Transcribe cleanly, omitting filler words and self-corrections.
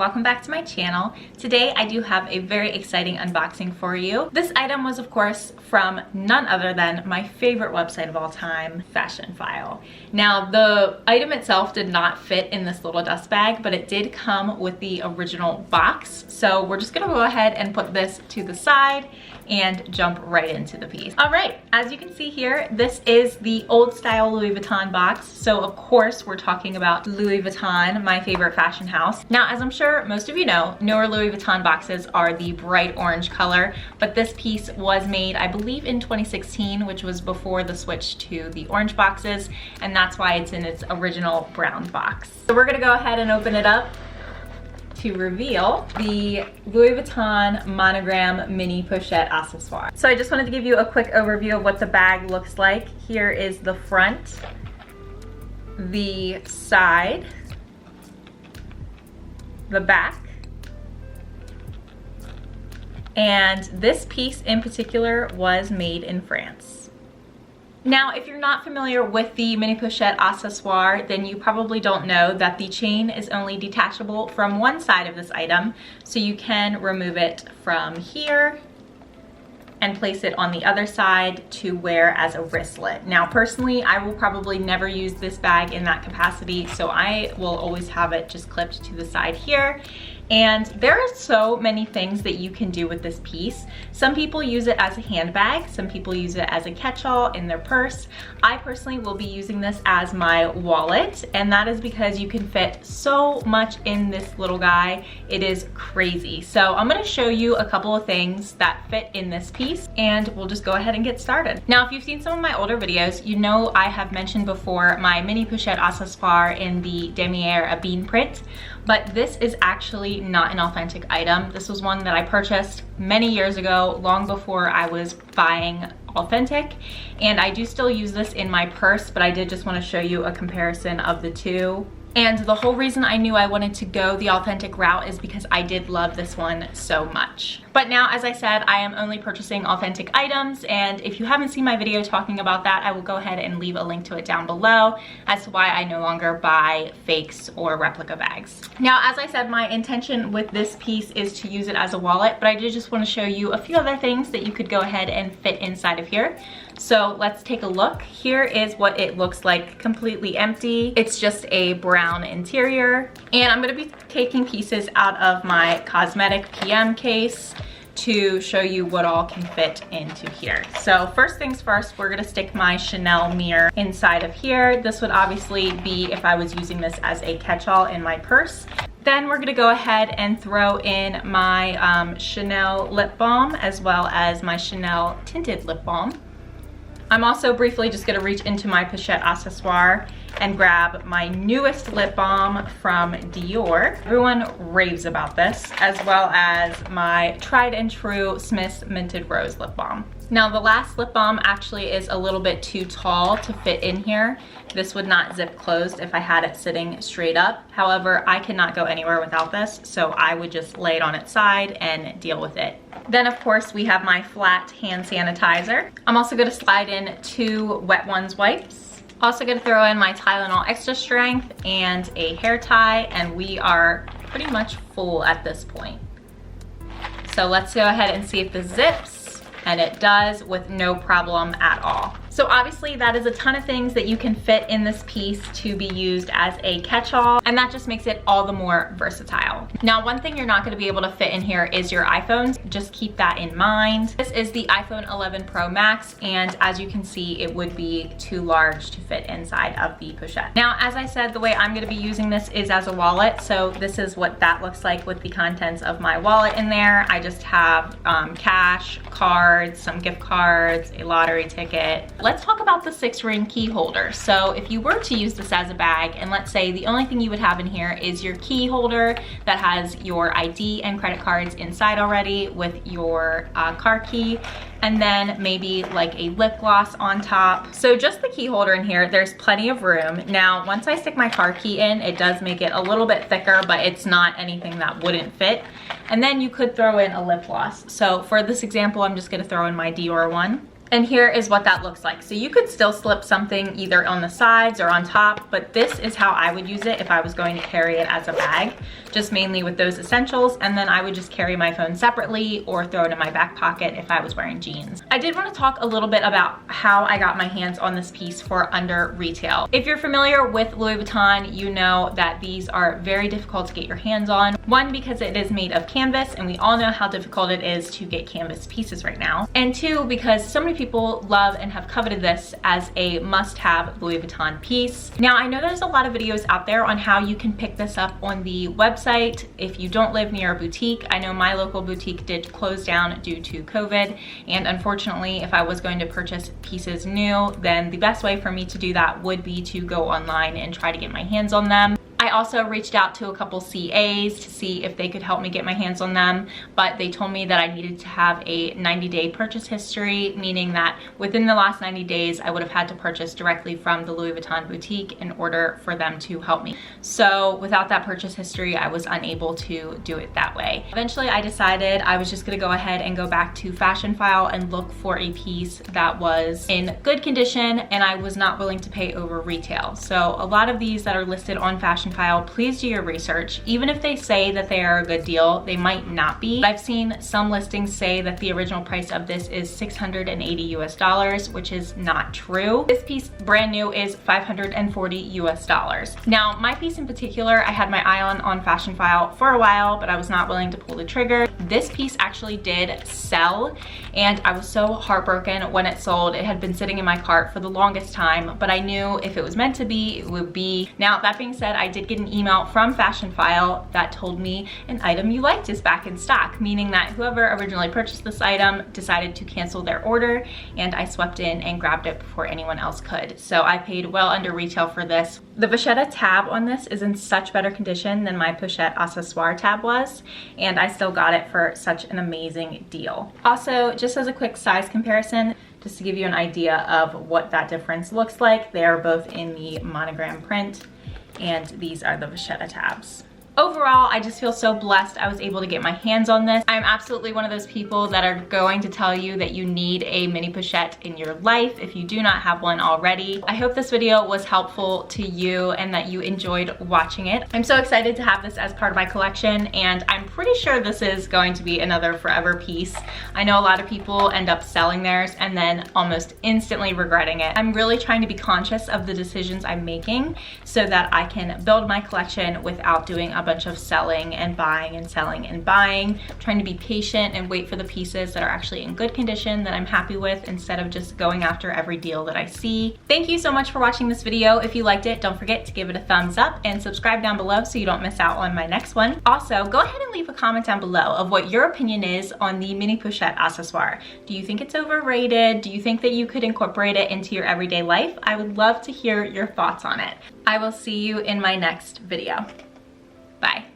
welcome back to my channel. Today I do have a very exciting unboxing for you. This item was of course from none other than my favorite website of all time, Fashionphile. Now the item itself did not fit in this little dust bag, but it did come with the original box. So we're just gonna go ahead and put this to the side and jump right into the piece. All right, as you can see here, this is the old style Louis Vuitton box. So of course we're talking about Louis Vuitton, my favorite fashion house. Now, as I'm sure most of you know, newer Louis Vuitton boxes are the bright orange color, but this piece was made, I believe, in 2016, which was before the switch to the orange boxes, and that's why it's in its original brown box. So we're gonna go ahead and open it up to reveal the Louis Vuitton monogram mini pochette accessoire. So I just wanted to give you a quick overview of what the bag looks like. Here is the front, the side, the back, and this piece in particular was made in France. Now, if you're not familiar with the mini pochette accessoire, then you probably don't know that the chain is only detachable from one side of this item, so you can remove it from here and place it on the other side to wear as a wristlet. Now, personally, I will probably never use this bag in that capacity, so I will always have it just clipped to the side here. And there are so many things that you can do with this piece. Some people use it as a handbag, some people use it as a catch-all in their purse. I personally will be using this as my wallet, and that is because you can fit so much in this little guy. It is crazy. So I'm gonna show you a couple of things that fit in this piece, and we'll just go ahead and get started. Now, if you've seen some of my older videos, you know I have mentioned before my mini pochette accessoire in the damier a bean print, but this is actually not an authentic item. This was one that I purchased many years ago, long before I was buying authentic, and I do still use this in my purse, but I did just want to show you a comparison of the two. And the whole reason I knew I wanted to go the authentic route is because I did love this one so much. But now, as I said, I am only purchasing authentic items, and if you haven't seen my video talking about that, I will go ahead and leave a link to it down below as to why I no longer buy fakes or replica bags. Now, as I said, my intention with this piece is to use it as a wallet, but I did just want to show you a few other things that you could go ahead and fit inside of here. So let's take a look. Here is what it looks like completely empty. It's just a brown interior. And I'm gonna be taking pieces out of my cosmetic PM case to show you what all can fit into here. So first things first, we're gonna stick my Chanel mirror inside of here. This would obviously be if I was using this as a catch-all in my purse. Then we're gonna go ahead and throw in my Chanel lip balm as well as my Chanel tinted lip balm. I'm also briefly just gonna reach into my pochette accessoire and grab my newest lip balm from Dior. Everyone raves about this, as well as my tried and true Smith's Minted Rose lip balm. Now, the last lip balm actually is a little bit too tall to fit in here. This would not zip closed if I had it sitting straight up. However, I cannot go anywhere without this, so I would just lay it on its side and deal with it. Then, of course, we have my flat hand sanitizer. I'm also gonna slide in 2 Wet Ones wipes. Also gonna throw in my Tylenol Extra Strength and a hair tie, and we are pretty much full at this point. So let's go ahead and see if this zips. And it does with no problem at all. So obviously that is a ton of things that you can fit in this piece to be used as a catch-all, and that just makes it all the more versatile. Now, one thing you're not gonna be able to fit in here is your iPhones. Just keep that in mind. This is the iPhone 11 Pro Max, and as you can see, it would be too large to fit inside of the pochette. Now, as I said, the way I'm gonna be using this is as a wallet, so this is what that looks like with the contents of my wallet in there. I just have cash, cards, some gift cards, a lottery ticket. Let's talk about the 6-ring key holder. So if you were to use this as a bag, and let's say the only thing you would have in here is your key holder that has your ID and credit cards inside already with your car key, and then maybe like a lip gloss on top. So just the key holder in here, there's plenty of room. Now, once I stick my car key in, it does make it a little bit thicker, but it's not anything that wouldn't fit. And then you could throw in a lip gloss. So for this example, I'm just gonna throw in my Dior one. And here is what that looks like. So you could still slip something either on the sides or on top, but this is how I would use it if I was going to carry it as a bag, just mainly with those essentials. And then I would just carry my phone separately or throw it in my back pocket if I was wearing jeans. I did want to talk a little bit about how I got my hands on this piece for under retail. If you're familiar with Louis Vuitton, you know that these are very difficult to get your hands on. One, because it is made of canvas, and we all know how difficult it is to get canvas pieces right now. And two, because so many people love and have coveted this as a must-have Louis Vuitton piece. Now, I know there's a lot of videos out there on how you can pick this up on the website if you don't live near a boutique. I know my local boutique did close down due to COVID, and unfortunately, if I was going to purchase pieces new, then the best way for me to do that would be to go online and try to get my hands on them. I also reached out to a couple CAs to see if they could help me get my hands on them, but they told me that I needed to have a 90-day purchase history, meaning that within the last 90 days, I would have had to purchase directly from the Louis Vuitton boutique in order for them to help me. So without that purchase history, I was unable to do it that way. Eventually, I decided I was just gonna go ahead and go back to Fashion File and look for a piece that was in good condition, and I was not willing to pay over retail. So a lot of these that are listed on Fashion File, please do your research. Even if they say that they are a good deal, they might not be. I've seen some listings say that the original price of this is $680 US, which is not true. This piece brand new is $540 US. Now, my piece in particular, I had my eye on Fashion File for a while, but I was not willing to pull the trigger. This piece actually did sell, and I was so heartbroken when it sold. It had been sitting in my cart for the longest time, but I knew if it was meant to be, it would be. Now, that being said, I did get an email from Fashion File that told me an item you liked is back in stock, meaning that whoever originally purchased this item decided to cancel their order, and I swept in and grabbed it before anyone else could. So I paid well under retail for this. The Pochette tab on this is in such better condition than my Pochette accessoire tab was, and I still got it for such an amazing deal. Also, just as a quick size comparison, just to give you an idea of what that difference looks like, they are both in the monogram print, and these are the Pochette tabs. Overall, I just feel so blessed I was able to get my hands on this. I'm absolutely one of those people that are going to tell you that you need a mini Pochette in your life if you do not have one already. I hope this video was helpful to you and that you enjoyed watching it. I'm so excited to have this as part of my collection, and I'm pretty sure this is going to be another forever piece. I know a lot of people end up selling theirs and then almost instantly regretting it. I'm really trying to be conscious of the decisions I'm making so that I can build my collection without doing a bunch of selling and buying and selling and buying. I'm trying to be patient and wait for the pieces that are actually in good condition that I'm happy with, instead of just going after every deal that I see. Thank you so much for watching this video. If you liked it, don't forget to give it a thumbs up and subscribe down below so you don't miss out on my next one. Also, go ahead and leave a comment down below of what your opinion is on the mini Pochette accessoire. Do you think it's overrated? Do you think that you could incorporate it into your everyday life? I would love to hear your thoughts on it. I will see you in my next video. Bye.